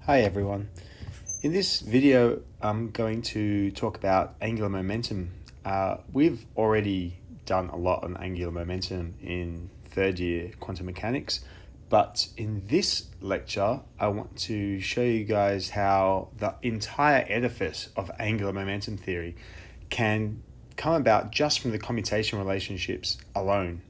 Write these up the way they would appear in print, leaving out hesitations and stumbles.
Hi everyone. In this video, I'm going to talk about angular momentum. We've already done a lot on angular momentum in third year quantum mechanics, but in this lecture, I want to show you guys how the entire edifice of angular momentum theory can come about just from the commutation relationships alone.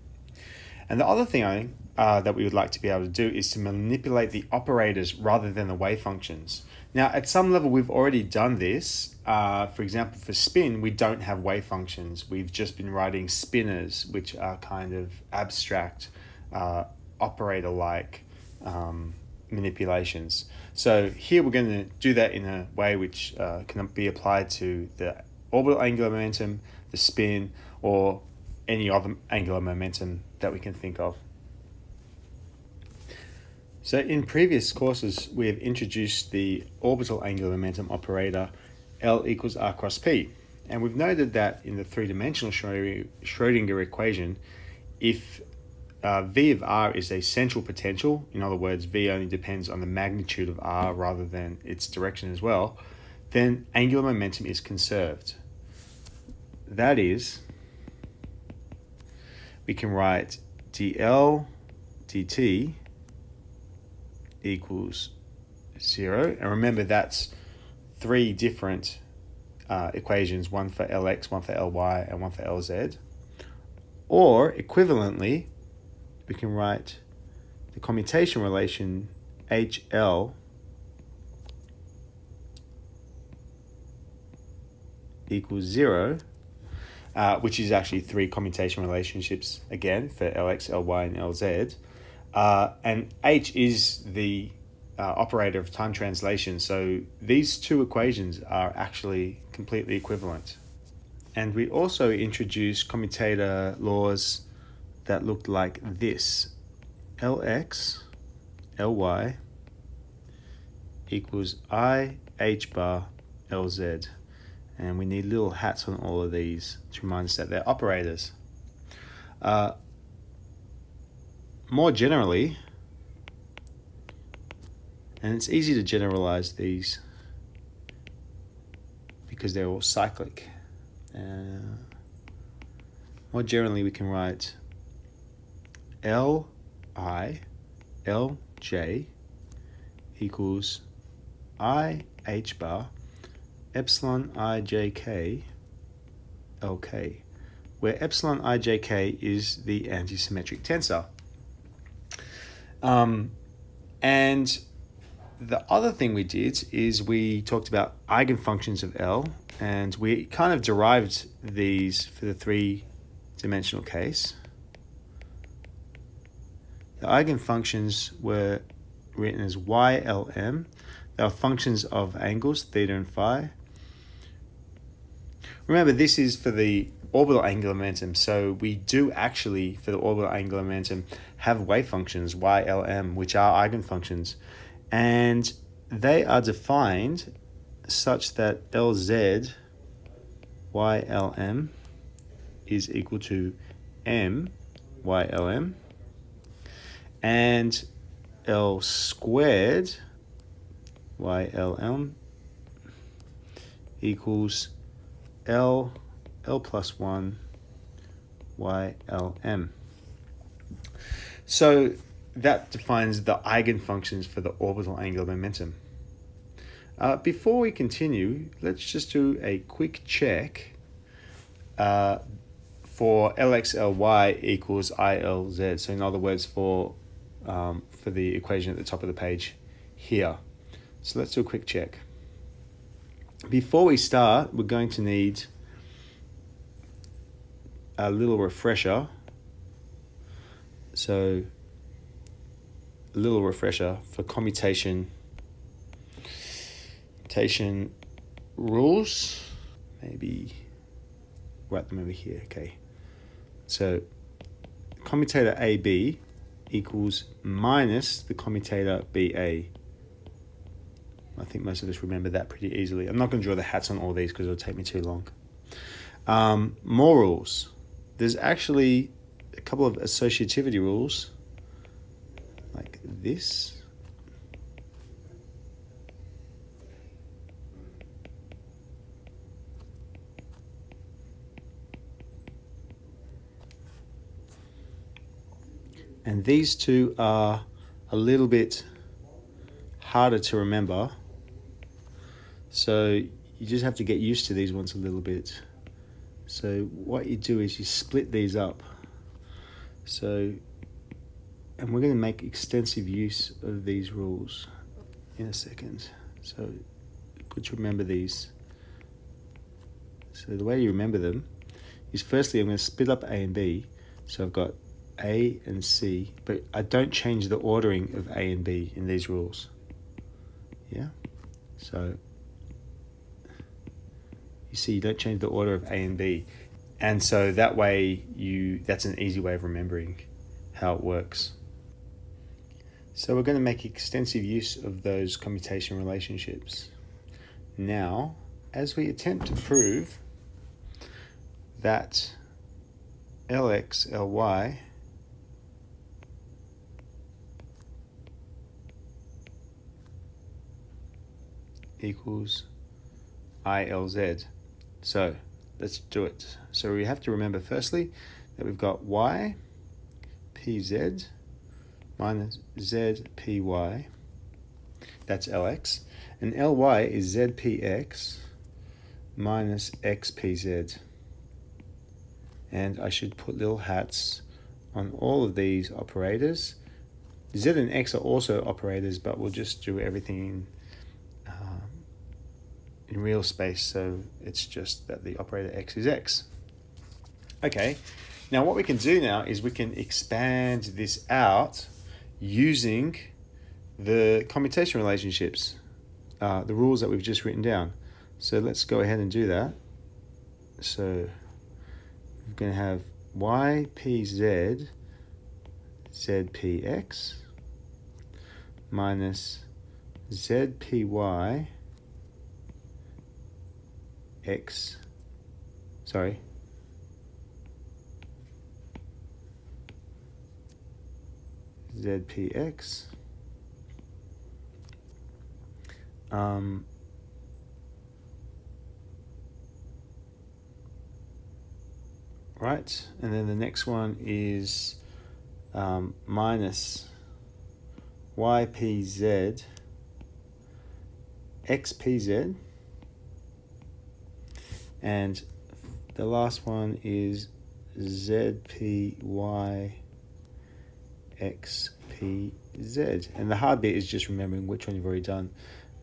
And the other thing that we would like to be able to do is to manipulate the operators rather than the wave functions. Now, at some level, we've already done this. For example, for spin, we don't have wave functions. We've just been writing spinors, which are kind of abstract, operator-like manipulations. So here we're going to do that in a way which can be applied to the orbital angular momentum, the spin, or any other angular momentum that we can think of. So in previous courses, we have introduced the orbital angular momentum operator L equals R cross P. And we've noted that in the three-dimensional Schrodinger equation, if V of R is a central potential, in other words, V only depends on the magnitude of R rather than its direction as well, then angular momentum is conserved. That is, we can write dl dt equals 0. And remember, that's three different equations, one for Lx, one for Ly, and one for Lz. Or, equivalently, we can write the commutation relation HL equals 0, which is actually three commutation relationships, again, for Lx, Ly, and Lz. And H is the operator of time translation. So these two equations are actually completely equivalent. And we also introduced commutator laws that looked like this. Lx, Ly equals I H bar Lz. And we need little hats on all of these to remind us that they're operators. More generally, and it's easy to generalize these because they're all cyclic. More generally, we can write Li Lj equals I H bar epsilon ijk lk, where epsilon ijk is the antisymmetric tensor. And the other thing we did is we talked about eigenfunctions of L, and we kind of derived these for the three-dimensional case. The eigenfunctions were written as YLM. They are functions of angles, theta and phi. Remember, this is for the orbital angular momentum, so we do actually, for the orbital angular momentum, have wave functions, YLM, which are eigenfunctions, and they are defined such that Lz YLM is equal to M YLM, and L squared YLM equals L plus 1 YLM. So that defines the eigenfunctions for the orbital angular momentum. Before we continue, let's just do a quick check for Lx Ly equals ILZ. So in other words, for the equation at the top of the page here. So let's do a quick check. Before we start, we're going to need a little refresher. So a little refresher for commutation rules. Maybe write them over here. Okay. So commutator AB equals minus the commutator BA. I think most of us remember that pretty easily. I'm not going to draw the hats on all these because it'll take me too long. More rules. There's actually a couple of associativity rules like this. And these two are a little bit harder to remember. So you just have to get used to these ones a little bit. So what you do is you split these up. So, and we're going to make extensive use of these rules in a second. So good to remember these. So the way you remember them is, firstly I'm going to split up A and B. So I've got A and C, but I don't change the ordering of A and B in these rules. Yeah? So you see, you don't change the order of A and B. And so that way that's an easy way of remembering how it works. So we're going to make extensive use of those commutation relationships. Now, as we attempt to prove that Lx, Ly equals ILZ. So let's do it. So we have to remember firstly that we've got y pz minus zpy. That's Lx. And Ly is zpx minus xpz. And I should put little hats on all of these operators. Z and x are also operators, but we'll just do everything in real space, so it's just that the operator x is x. Okay, now what we can do now is we can expand this out using the commutation relationships, the rules that we've just written down. So let's go ahead and do that. So we're going to have ypz zpx minus zpy zpx right, and then the next one is minus ypz xpz, and the last one is zpy xpz. And the hard bit is just remembering which one you've already done.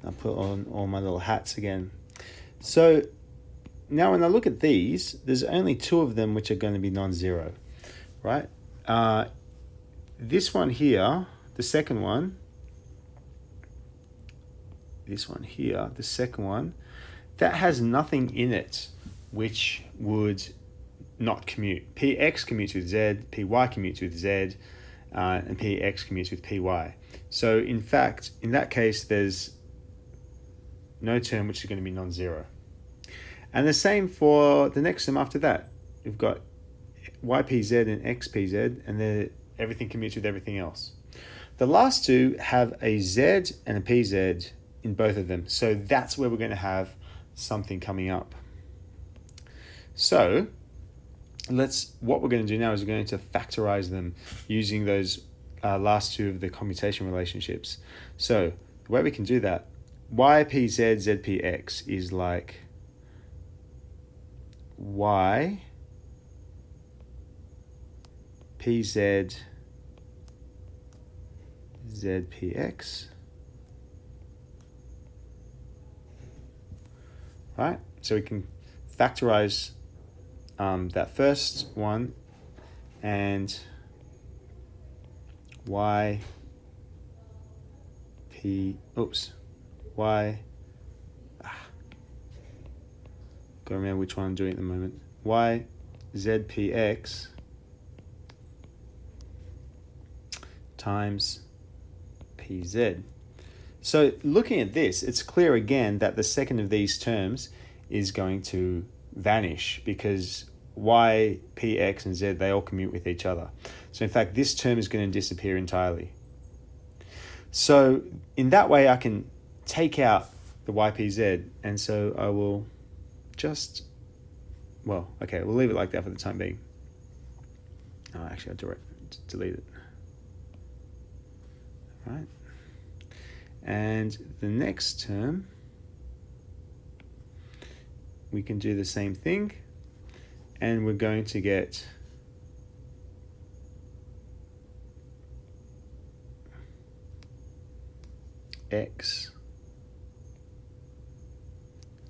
I'll put on all my little hats again. So now when I look at these, there's only two of them which are going to be non-zero, right? This one here, the second one, this one here, the second one, that has nothing in it which would not commute. Px commutes with z, py commutes with z, and px commutes with py. So in fact, in that case, there's no term which is going to be non-zero. And the same for the next term after that. We've got ypz and xpz, and then everything commutes with everything else. The last two have a z and a pz in both of them. So that's where we're going to have something coming up. So what we're going to do now is we're going to factorize them using those last two of the commutation relationships. So the way we can do that, ypz zpx is like y pz zpx, right? So we can factorize that first one, and y gotta remember which one I'm doing at the moment. Y zpx times pz. So looking at this, it's clear again that the second of these terms is going to vanish because y, px, and z, they all commute with each other. So in fact, this term is going to disappear entirely. So in that way, I can take out the ypz, and so I will just, we'll leave it like that for the time being. Actually, I'll delete it. right? And the next term, we can do the same thing, and we're going to get x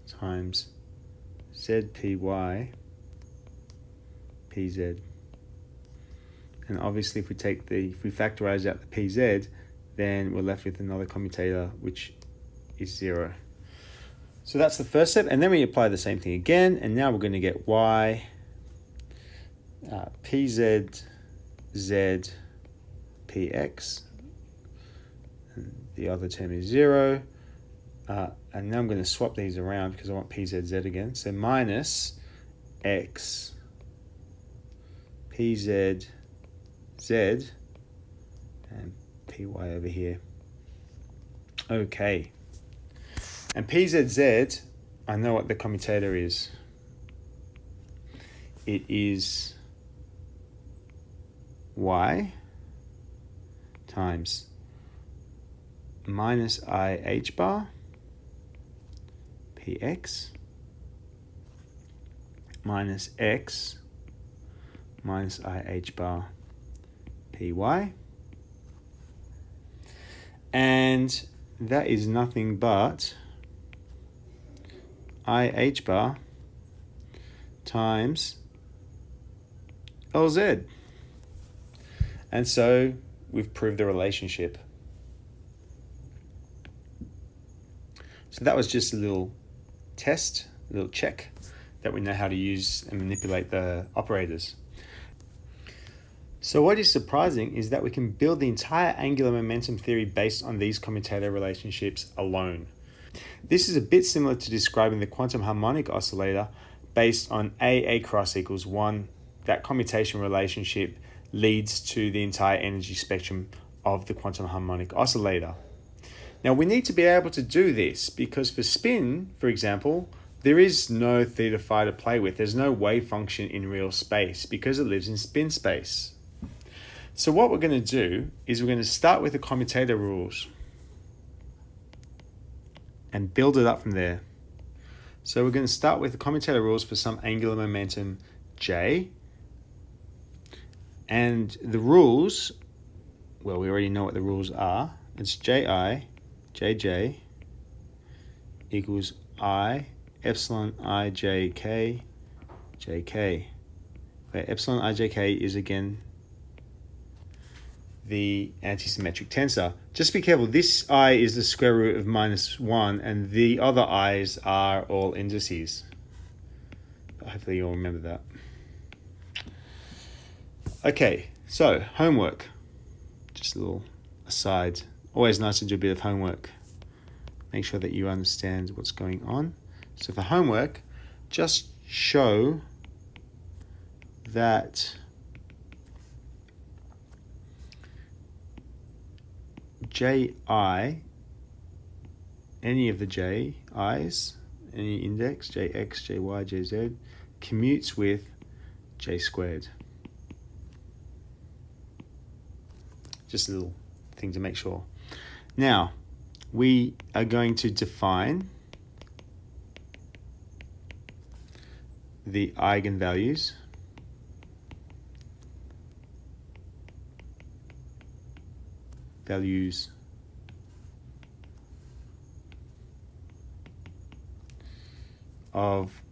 times zpy pz. And obviously if we factorize out the pz, then we're left with another commutator, which is 0. So that's the first step, and then we apply the same thing again, and now we're going to get y pz z px, and the other term is 0, and now I'm going to swap these around because I want pzz again, so minus x pz z and py over here. Okay, and pzz, I know what the commutator is. It is y times minus I h bar px minus x minus I h bar py, and that is nothing but I h bar times LZ. And so we've proved the relationship. So that was just a little test, a little check that we know how to use and manipulate the operators. So what is surprising is that we can build the entire angular momentum theory based on these commutator relationships alone. This is a bit similar to describing the quantum harmonic oscillator based on A cross equals 1. That commutation relationship leads to the entire energy spectrum of the quantum harmonic oscillator. Now we need to be able to do this because for spin, for example, there is no theta phi to play with. There's no wave function in real space because it lives in spin space. So what we're going to do is we're going to start with the commutator rules and build it up from there. So we're going to start with the commutator rules for some angular momentum J. And the rules, well, we already know what the rules are. It's Ji, Jj equals I epsilon ijk jk, where epsilon ijk is again the antisymmetric tensor. Just be careful, this I is the square root of -1 and the other i's are all indices. Hopefully you'll remember that. Okay, so homework. Just a little aside. Always nice to do a bit of homework. Make sure that you understand what's going on. So for homework, just show that Ji, any of the Ji's, any index, Jx, Jy, Jz, commutes with J squared. Just a little thing to make sure. Now, we are going to define the eigenvalues of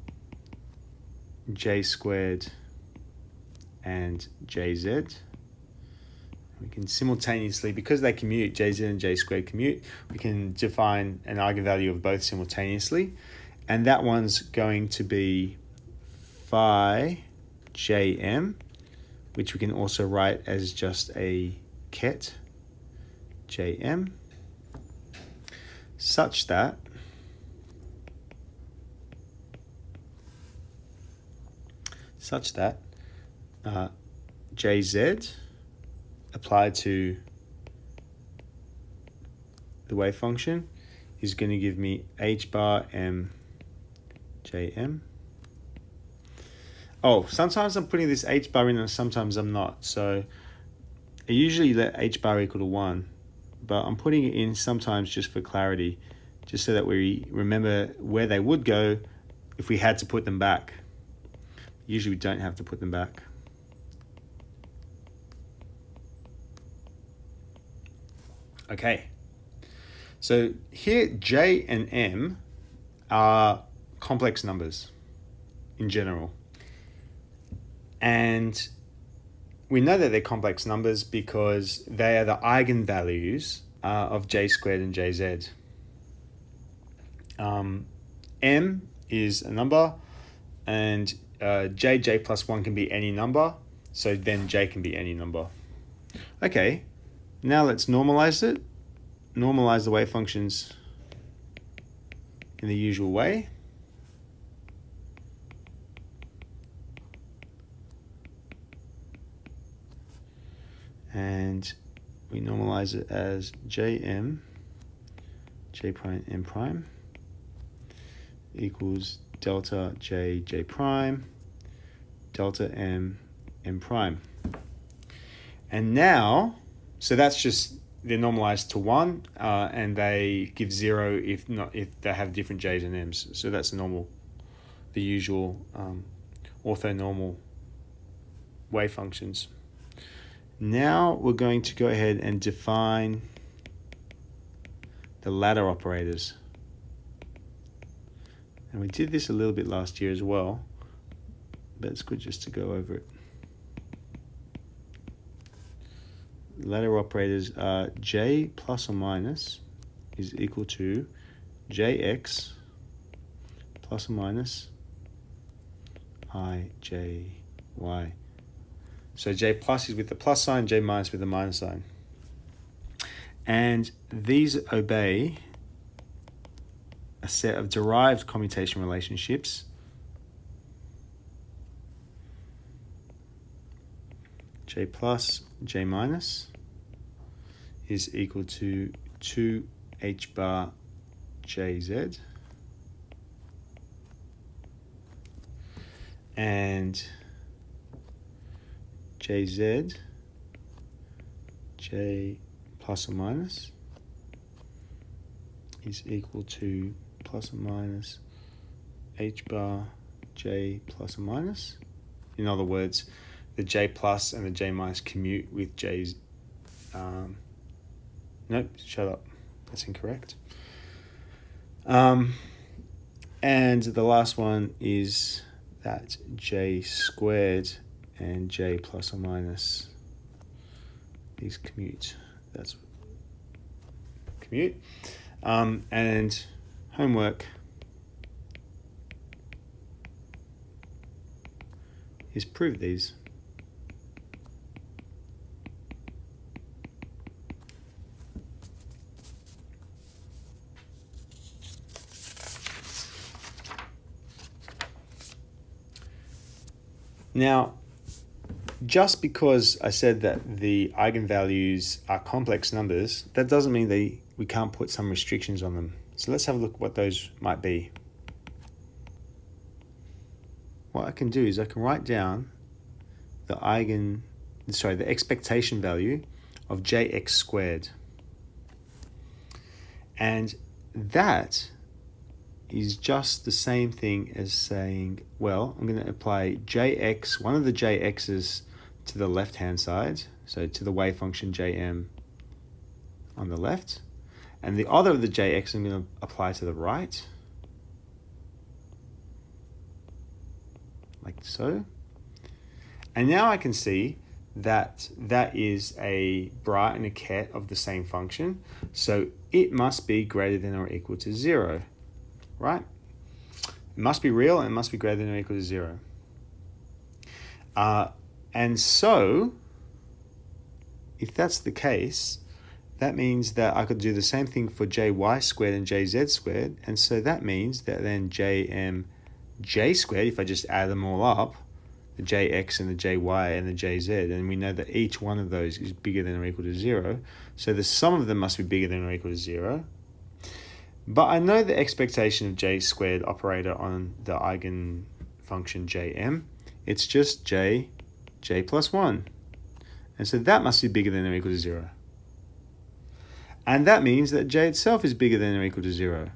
J squared and Jz. We can simultaneously, because they commute, Jz and J squared commute, we can define an eigenvalue of both simultaneously. And that one's going to be phi Jm, which we can also write as just a ket Jm, such that Jz applied to the wave function is going to give me h bar m Jm. Oh, sometimes I'm putting this h bar in and sometimes I'm not. So I usually let h bar equal to 1, but I'm putting it in sometimes just for clarity, just so that we remember where they would go if we had to put them back. Usually we don't have to put them back. Okay, so here J and M are complex numbers in general. And we know that they're complex numbers because they are the eigenvalues of J squared and JZ. M is a number, and J plus 1 can be any number, so then J can be any number. Okay, now let's normalize it. Normalize the wave functions in the usual way. And we normalize it as Jm, J prime, M prime, equals delta J, J prime, delta M, M prime. And now, so that's just, they're normalized to 1, and they give 0 if they have different J's and M's. So that's the usual orthonormal wave functions. Now we're going to go ahead and define the ladder operators. And we did this a little bit last year as well, but it's good just to go over it. Ladder operators are J plus or minus is equal to Jx plus or minus Ij, y. So J plus is with the plus sign, J minus with the minus sign. And these obey a set of derived commutation relationships J plus, J minus is equal to 2H bar JZ, and JZ, J plus or minus, is equal to plus or minus H bar J plus or minus. In other words, the J plus and the J minus commute with J's. Nope, shut up. That's incorrect. And the last one is that J squared and J plus or minus is commute. That's commute. And homework is prove these. Now, just because I said that the eigenvalues are complex numbers, that doesn't mean we can't put some restrictions on them. So let's have a look at what those might be. What I can do is I can write down the expectation value of Jx squared. And that is just the same thing as saying, well, I'm going to apply Jx, one of the Jx's to the left-hand side, so to the wave function Jm on the left, and the other of the Jx I'm going to apply to the right, like so. And now I can see that that is a bra and a ket of the same function, so it must be greater than or equal to 0. Right? It must be real and it must be greater than or equal to 0. And so, if that's the case, that means that I could do the same thing for Jy squared and Jz squared. And so that means that then Jmj squared, if I just add them all up, the Jx and the Jy and the Jz, and we know that each one of those is bigger than or equal to 0. So the sum of them must be bigger than or equal to 0. But I know the expectation of J squared operator on the eigenfunction Jm. It's just J plus 1. And so that must be bigger than or equal to 0. And that means that j itself is bigger than or equal to 0.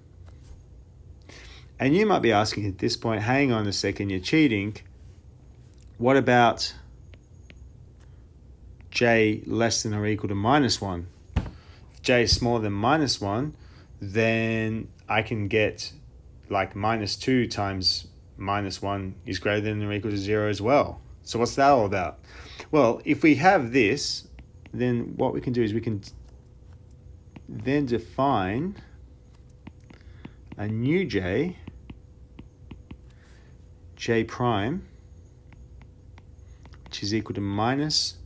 And you might be asking at this point, hang on a second, you're cheating. What about j less than or equal to -1? If j is smaller than -1, then I can get like -2 times -1 is greater than or equal to 0 as well. So what's that all about? Well, if we have this, then what we can do is we can then define a new j prime, which is equal to minus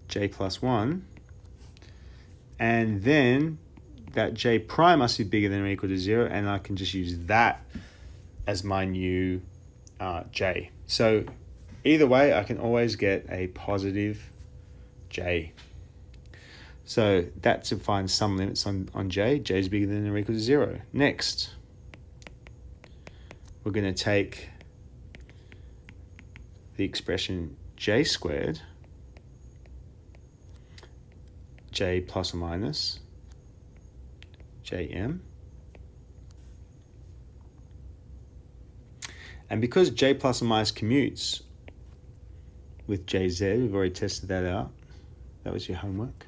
j plus 1, and then that j prime must be bigger than or equal to 0, and I can just use that as my new j. So either way, I can always get a positive j. So that's to find some limits on j. J is bigger than or equal to 0. Next, we're going to take the expression j squared, j plus or minus jm. And because j plus or minus commutes with jz, we've already tested that out. That was your homework.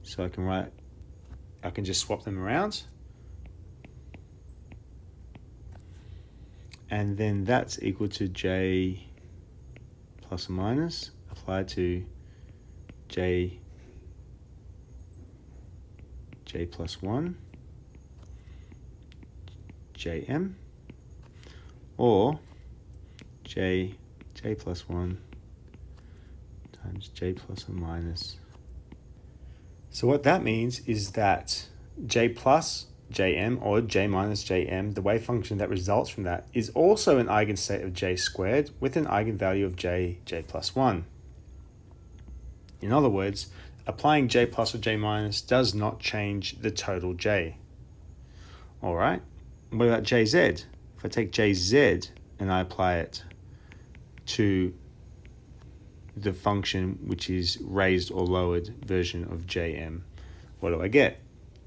So I can just swap them around. And then that's equal to j plus or minus applied to j plus 1 jm, or j plus 1 times j plus or minus. So what that means is that j plus jm or j minus jm, the wave function that results from that, is also an eigenstate of j squared with an eigenvalue of j plus 1. In other words, applying j plus or j minus does not change the total j. All right, what about jz? If I take jz and I apply it to the function which is raised or lowered version of jm, what do I get?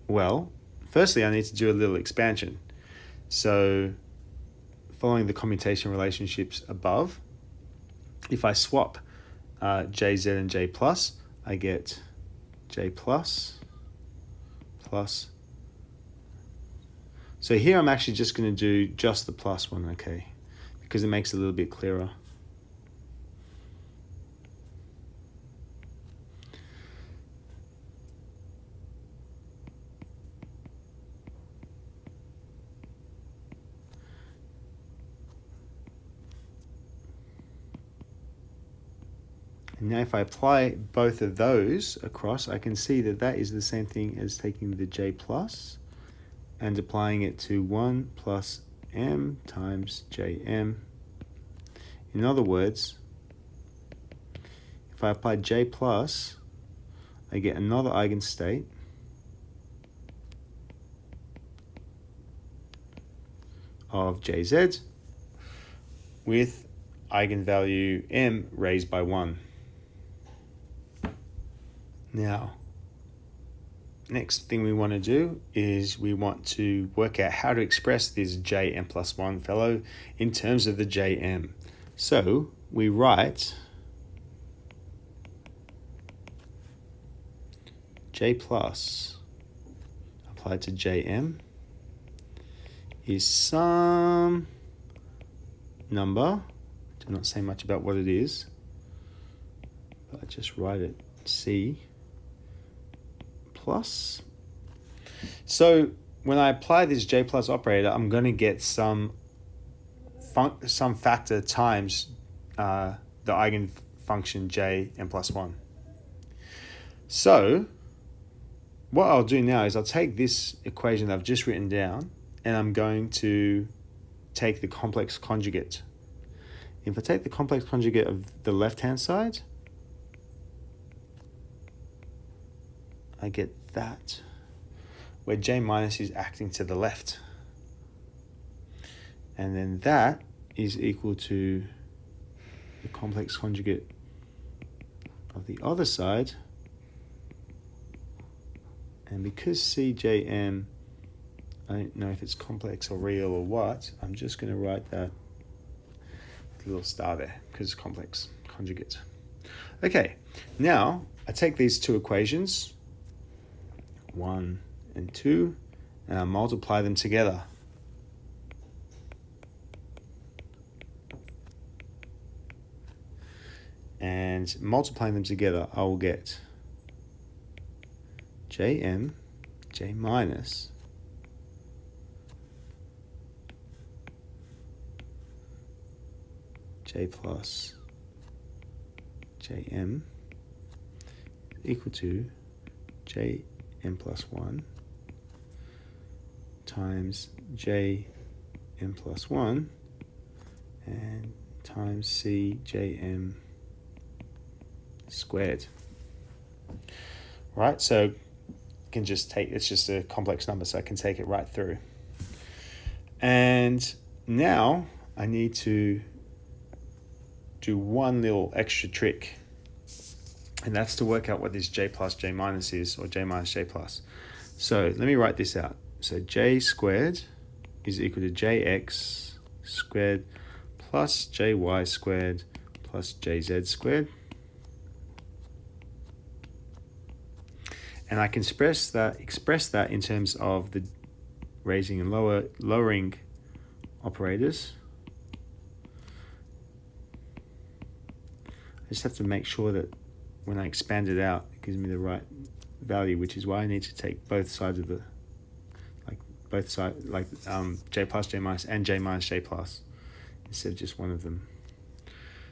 Well, firstly, I need to do a little expansion. So following the commutation relationships above, if I swap jz and j plus, I get j plus plus. So here I'm actually just going to do just the plus one, okay, because it makes it a little bit clearer. And now if I apply both of those across, I can see that that is the same thing as taking the j plus and applying it to 1 plus m times jm. In other words, if I apply j plus, I get another eigenstate of jz with eigenvalue m raised by 1. Now, next thing we want to do is we want to work out how to express this jm plus 1 fellow in terms of the jm. So we write j plus applied to jm is some number. Do not say much about what it is, but I just write it c plus. So when I apply this j plus operator, I'm going to get some factor times the eigenfunction jm plus 1. So what I'll do now is I'll take this equation that I've just written down and I'm going to take the complex conjugate. If I take the complex conjugate of the left-hand side, I get that, where j minus is acting to the left. And then that is equal to the complex conjugate of the other side, And because CJM, I don't know if it's complex or real or what, I'm just going to write that little star there because it's complex conjugate. Okay, now I take these two equations, 1 and 2, and I multiply them together. And multiplying them together, I will get Jm, J minus, J plus, Jm equal to Jm plus 1 times Jm plus 1 and times Cjm squared. Right, so you can just take, it's just a complex number, so I can take it right through. And now I need to do one little extra trick, and that's to work out what this J plus J minus is, or J minus J plus. So let me write this out. So J squared is equal to Jx squared plus Jy squared plus Jz squared. And I can express that in terms of the raising and lowering operators. I just have to make sure that when I expand it out, it gives me the right value, which is why I need to take both sides of the, J plus, J minus, and J minus, J plus, instead of just one of them,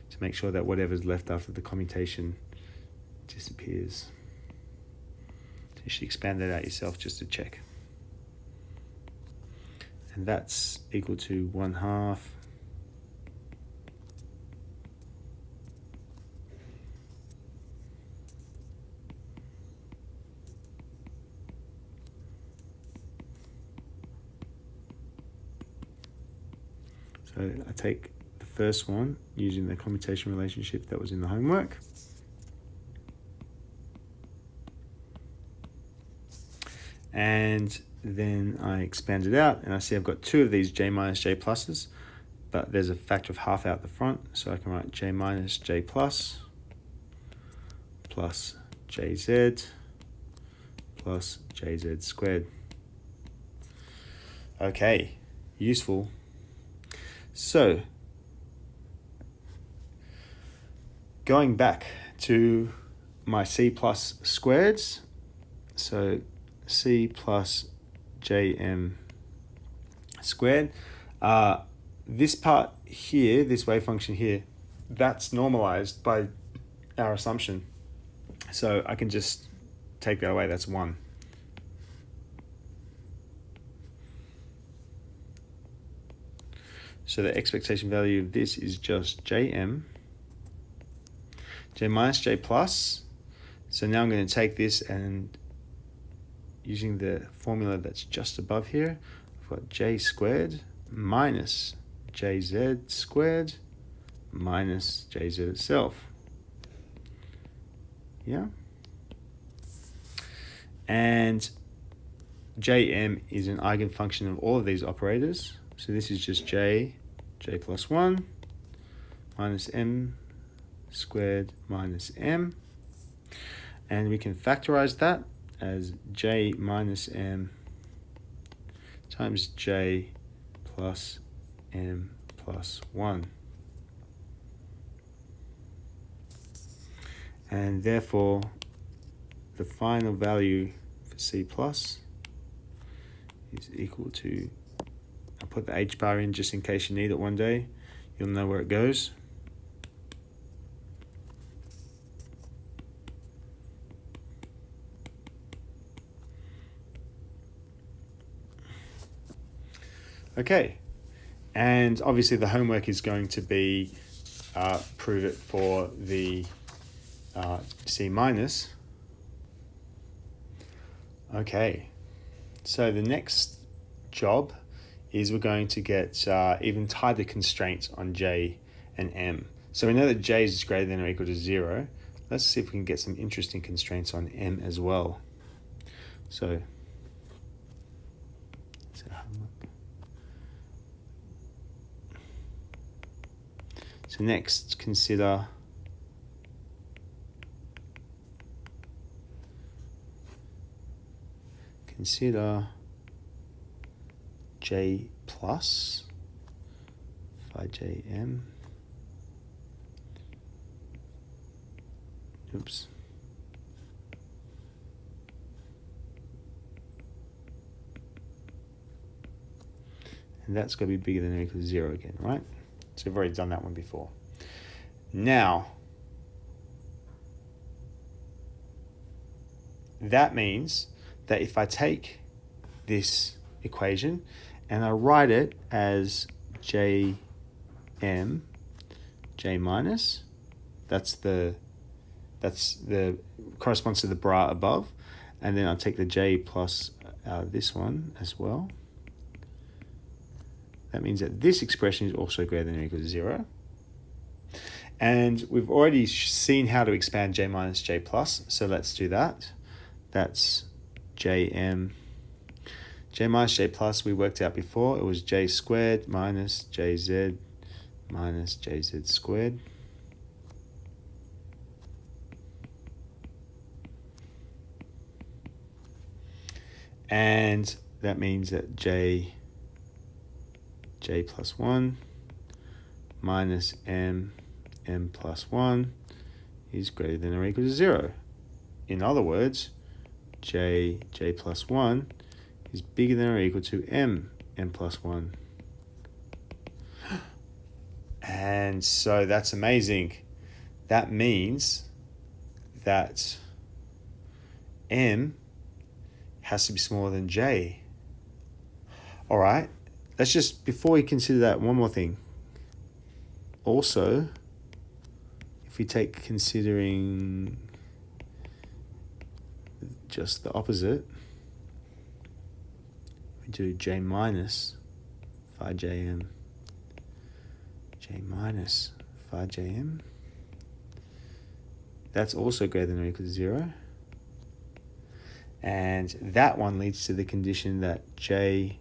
to make sure that whatever's left after the commutation disappears. So you should expand that out yourself just to check. And that's equal to 1/2 So I take the first one using the commutation relationship that was in the homework. And then I expand it out, and I see I've got two of these J minus J pluses, but there's a factor of half out the front, so I can write J minus J plus plus Jz plus Jz squared. Okay, useful. So, going back to my C plus squareds, so C plus Jm squared, this part here, this wave function here, that's normalized by our assumption. So I can just take that away, that's 1. So the expectation value of this is just Jm, J minus J plus. So now I'm going to take this, and using the formula that's just above here, I've got J squared minus Jz squared minus Jz itself. Yeah? And Jm is an eigenfunction of all of these operators. So this is just J plus 1 minus M squared minus M. And we can factorize that as J minus M times J plus M plus 1. And therefore, the final value for C plus is equal to, I'll put the H bar in just in case you need it one day. You'll know where it goes. Okay, and obviously the homework is going to be prove it for the C minus. Okay, so the next job is we're going to get even tighter constraints on J and M. So we know that J is greater than or equal to 0. Let's see if we can get some interesting constraints on M as well. So next, consider J plus phi Jm. Oops. And that's going to be bigger than or equal to 0 again, right? So we've already done that one before. Now, that means that if I take this equation and I write it as Jm, J minus, that's the corresponds to the bra above, and then I'll take the J plus this one as well. That means that this expression is also greater than or equal to 0. And we've already seen how to expand J minus J plus, so let's do that. That's Jm. J minus J plus we worked out before. It was J squared minus Jz minus Jz squared. And that means that J plus 1 minus m plus 1 is greater than or equal to 0. In other words, J plus 1 is bigger than or equal to m plus 1. And so that's amazing. That means that m has to be smaller than j. All right, let's just, before we consider that, one more thing. Also, if we take considering just the opposite, we do j minus phi jm, j minus phi jm, that's also greater than or equal to 0. And that one leads to the condition that j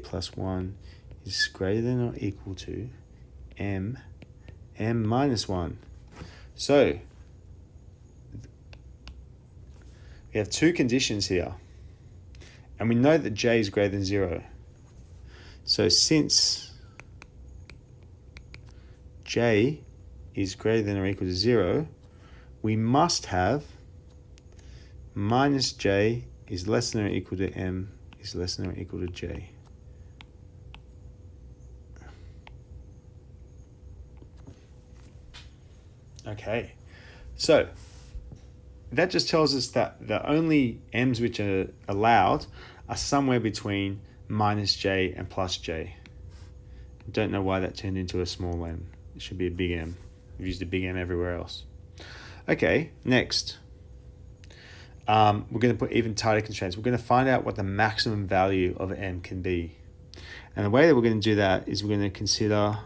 plus 1 is greater than or equal to m minus 1. So we have two conditions here, and we know that j is greater than 0. So since j is greater than or equal to 0, we must have minus j is less than or equal to m is less than or equal to j. Okay, so that just tells us that the only m's which are allowed are somewhere between minus j and plus j. I don't know why that turned into a small m. It should be a big M. We've used a big M everywhere else. Okay, next. We're going to put even tighter constraints. We're going to find out what the maximum value of m can be. And the way that we're going to do that is we're going to consider,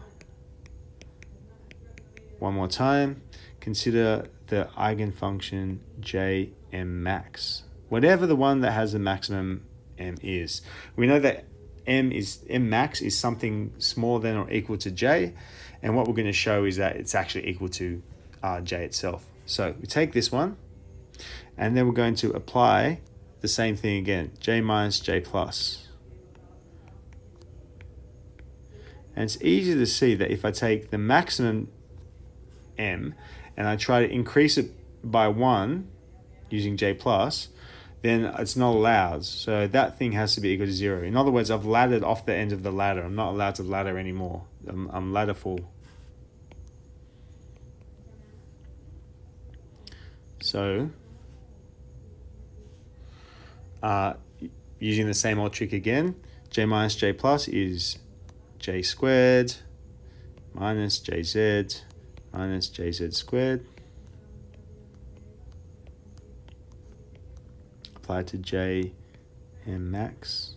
one more time, consider the eigenfunction Jm max, whatever the one that has the maximum m is. We know that m max is something smaller than or equal to j, and what we're going to show is that it's actually equal to j itself. So we take this one, and then we're going to apply the same thing again, j minus j plus. And it's easy to see that if I take the maximum m and I try to increase it by 1 using j plus, then it's not allowed. So that thing has to be equal to 0. In other words, I've laddered off the end of the ladder. I'm not allowed to ladder anymore. I'm ladder full. So using the same old trick again, j minus j plus is j squared minus jz minus jz squared applied to j m max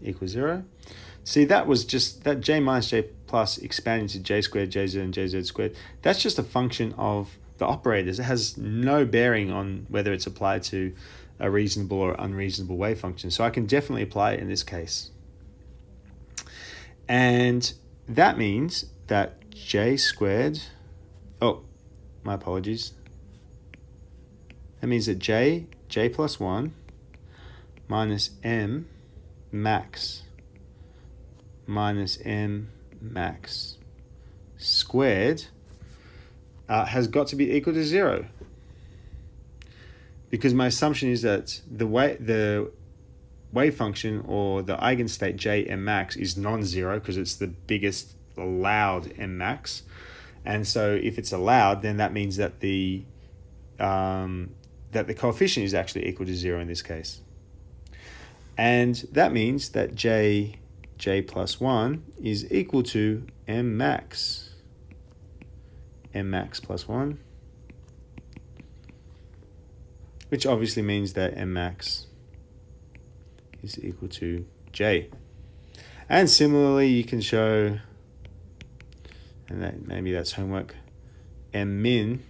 equals 0. See, that was just that j minus j plus expanding to j squared, jz, and jz squared. That's just a function of the operators. It has no bearing on whether it's applied to a reasonable or unreasonable wave function. So I can definitely apply it in this case. And that means that j squared, oh, my apologies. That means that j plus 1 minus m max minus m max squared has got to be equal to 0. Because my assumption is that the wave function or the eigenstate j m max is non-zero because it's the biggest allowed m max. And so if it's allowed, then that means that the coefficient is actually equal to 0 in this case. And that means that j plus 1 is equal to m max plus 1, which obviously means that m max is equal to j. And similarly, you can show, and that maybe that's homework, m min,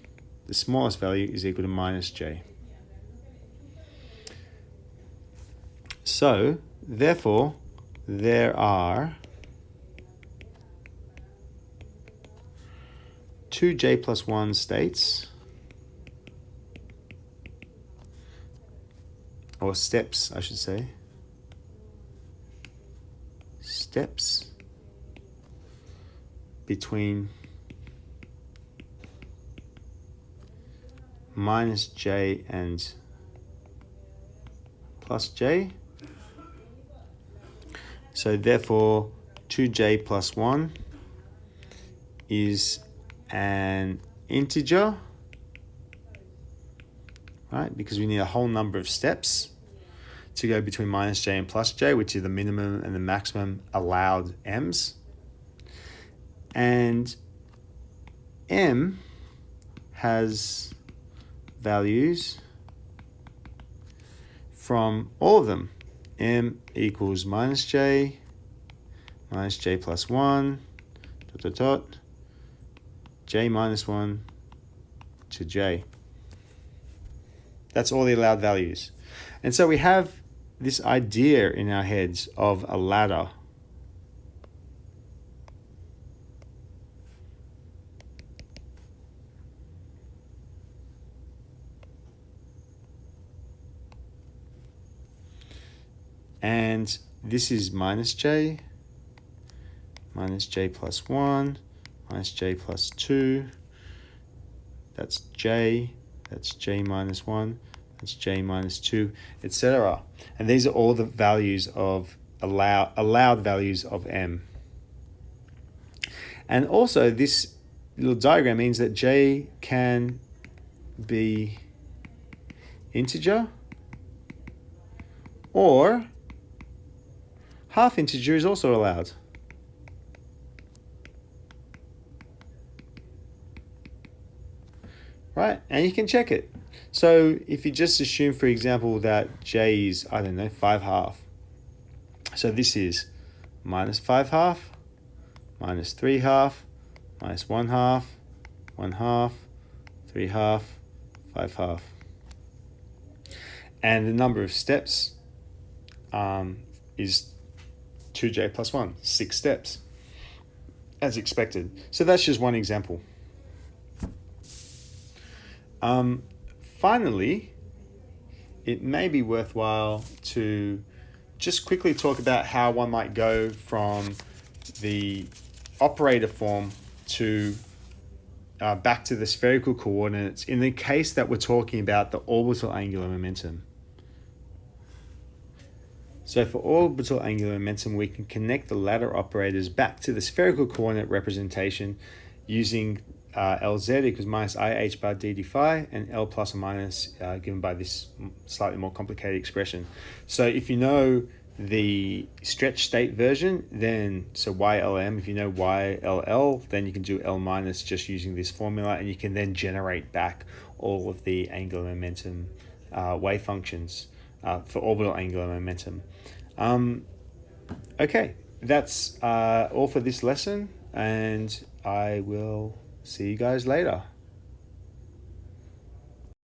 the smallest value, is equal to minus j. So, therefore, there are 2 j plus 1 states, or steps, I should say, steps between minus j and plus j. So therefore 2j plus 1 is an integer, right? Because we need a whole number of steps to go between minus j and plus j, which are the minimum and the maximum allowed m's. And m has values from all of them. M equals minus j plus 1, j minus 1 to j. That's all the allowed values. And so we have this idea in our heads of a ladder. And this is minus j plus 1, minus j plus 2, that's j minus 1, that's j minus 2, etc. And these are all the values of allowed values of m. And also this little diagram means that j can be integer, or half integer is also allowed. Right, and you can check it. So if you just assume, for example, that j is, I don't know, 5 half. So this is minus 5 half, minus 3 half, minus 1 half, 1 half, 3 half, 5 half. And the number of steps is 2j plus 1, 6 steps, as expected. So that's just one example. Finally, it may be worthwhile to just quickly talk about how one might go from the operator form to back to the spherical coordinates in the case that we're talking about the orbital angular momentum. So for orbital angular momentum, we can connect the ladder operators back to the spherical coordinate representation using Lz equals minus IH bar dd phi, and L plus or minus given by this slightly more complicated expression. So if you know the stretch state version, then so YLM, if you know YLL, then you can do L minus just using this formula, and you can then generate back all of the angular momentum wave functions for orbital angular momentum. Okay, that's all for this lesson, and I will see you guys later.